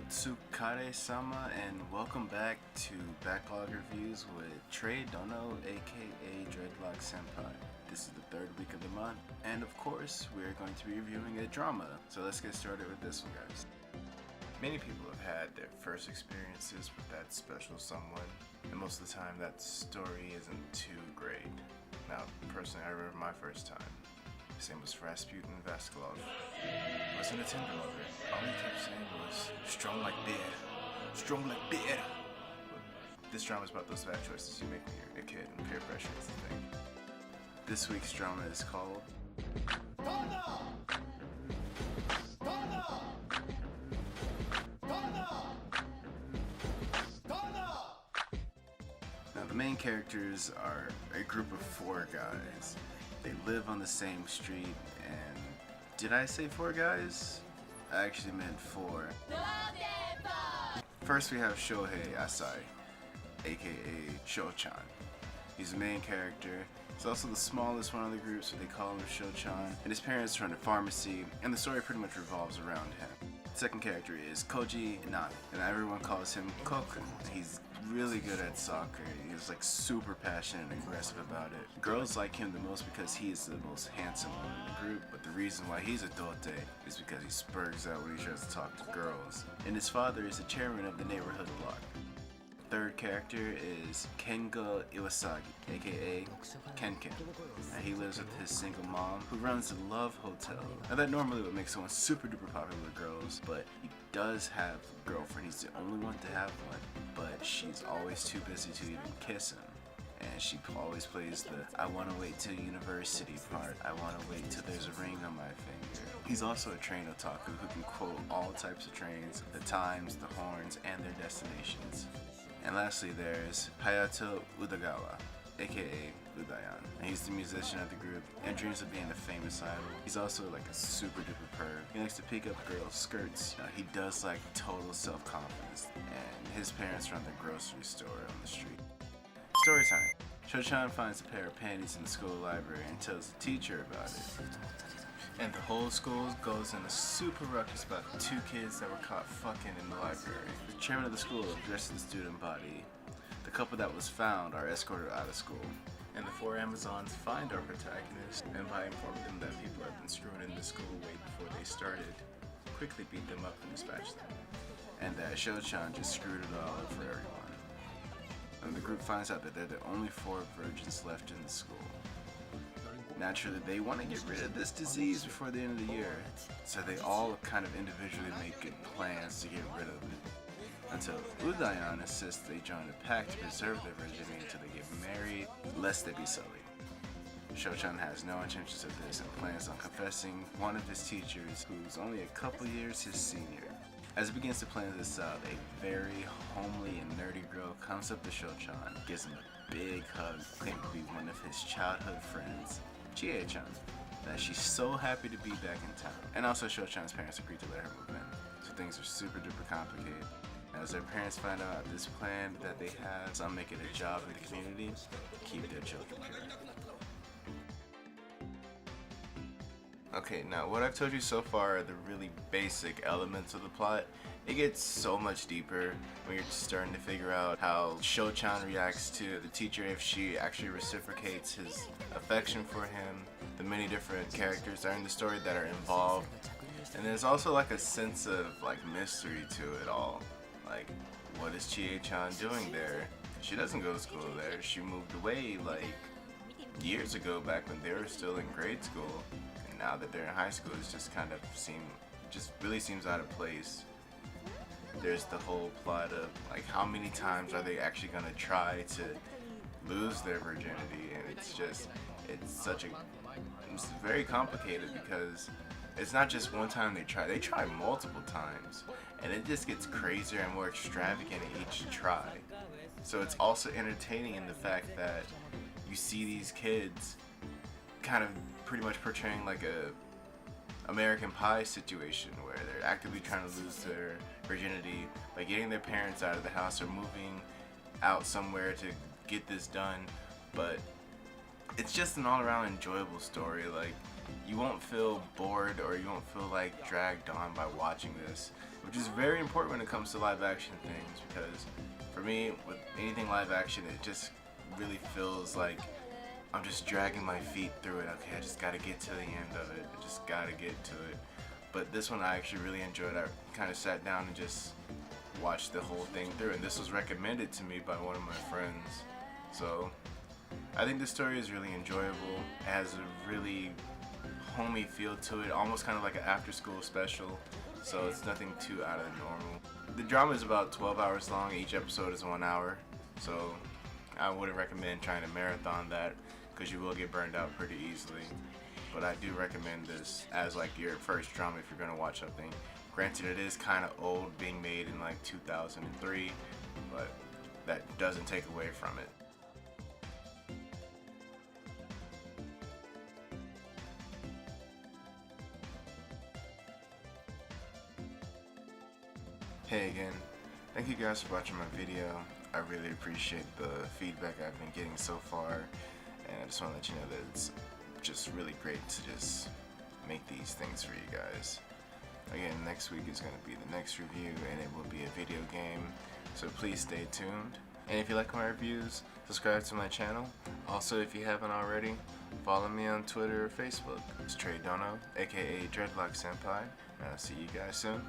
Otsukare-sama, and welcome back to Backlog Reviews with Trey Dono, aka Dreadlock Senpai. This is the third week of the month, and of course, we are going to be reviewing a drama. So let's get started with this one, guys. Many people have had their first experiences with that special someone, and most of the time that story isn't too great. Now, personally, I remember my first time. His name was Rasputin Vaskalov. Wasn't a tender lover. All he kept saying was, strong like beer. Strong like beer. But this drama is about those bad choices you make when you're a kid, and peer pressure is the thing. This week's drama is called Now, the main characters are a group of 4 guys. They live on the same street, and did I say 4 guys? I actually meant 4. First we have Shohei Asai, aka Sho-chan. He's the main character. He's also the smallest one of the group, so they call him Sho-chan. And his parents run a pharmacy, and the story pretty much revolves around him. The second character is Koji Nami, and everyone calls him Kokun. He's really good at soccer. He's like super passionate and aggressive about it. Girls like him the most because he is the most handsome one in the group, but the reason why he's a dote is because he spurgs out when he tries to talk to girls. And his father is the chairman of the neighborhood block. Third character is Kengo Iwasagi, aka Kenken. He lives with his single mom, who runs the Love Hotel. Now that normally would make someone super duper popular with girls, but he does have a girlfriend. He's the only one to have one, but she's always too busy to even kiss him. And she always plays the I wanna wait till university part. I wanna wait till there's a ring on my finger. He's also a train otaku who can quote all types of trains, the times, the horns, and their destinations. And lastly, there's Hayato Udagawa, aka Udayan. And he's the musician of the group and dreams of being a famous idol. He's also like a super duper perv. He likes to pick up girls' skirts. He does like total self-confidence. And his parents run the grocery store on the street. Story time. Sho-chan finds a pair of panties in the school library and tells the teacher about it. And the whole school goes in a super ruckus about 2 kids that were caught fucking in the library. The chairman of the school addresses the student body. The couple that was found are escorted out of school. And the 4 Amazons find our protagonist, and by informing them that people have been screwing in the school way before they started, quickly beat them up and dispatch them. And that Sho-chan just screwed it all up for everyone. And the group finds out that they're the only 4 virgins left in the school. Naturally, they want to get rid of this disease before the end of the year, so they all kind of individually make good plans to get rid of it. Until Udayan insists they join a pact to preserve their virginity until they get married, lest they be sullied. Sho-chan has no intentions of this and plans on confessing one of his teachers, who's only a couple years his senior. As he begins to plan this out, a very homely and nerdy girl comes up to Sho-chan, gives him a big hug, claiming to be one of his childhood friends, Chie-chan, that she's so happy to be back in town. And also Sho-chan's parents agreed to let her move in, so things are super duper complicated. As their parents find out this plan that they have on making a job in the community, keep their children pure. Okay, now what I've told you so far are the really basic elements of the plot. It gets so much deeper when you're just starting to figure out how Sho-chan reacts to the teacher, if she actually reciprocates his affection for him, the many different characters that are in the story that are involved. And there's also like a sense of like mystery to it all. Like, what is Chie-chan doing there? She doesn't go to school there. She moved away like years ago, back when they were still in grade school. Now that they're in high school, it's just kind of really seems out of place. There's the whole plot of like how many times are they actually gonna try to lose their virginity, and it's very complicated because it's not just one time they try multiple times, and it just gets crazier and more extravagant at each try. So it's also entertaining in the fact that you see these kids kind of pretty much portraying like a American Pie situation where they're actively trying to lose their virginity by getting their parents out of the house or moving out somewhere to get this done. But it's just an all-around enjoyable story. Like, you won't feel bored or you won't feel like dragged on by watching this. which is very important when it comes to live action things, because for me, with anything live action, it just really feels like I'm just dragging my feet through it. Okay, I just gotta get to the end of it. I just gotta get to it. But this one I actually really enjoyed. I kind of sat down and just watched the whole thing through, and this was recommended to me by one of my friends. So I think the story is really enjoyable. It has a really homey feel to it, almost kind of like an after-school special. So it's nothing too out of the normal. The drama is about 12 hours long. Each episode is 1 hour. So I wouldn't recommend trying to marathon that, because you will get burned out pretty easily. But I do recommend this as like your first drama if you're going to watch something. Granted, it is kind of old, being made in like 2003, but that doesn't take away from it. Hey again, thank you guys for watching my video. I really appreciate the feedback I've been getting so far, and I just want to let you know that it's just really great to just make these things for you guys. Again, next week is going to be the next review, and it will be a video game, so please stay tuned. And if you like my reviews, subscribe to my channel. Also, if you haven't already, follow me on Twitter or Facebook. It's to-reyy, aka Dreadlock Senpai, and I'll see you guys soon.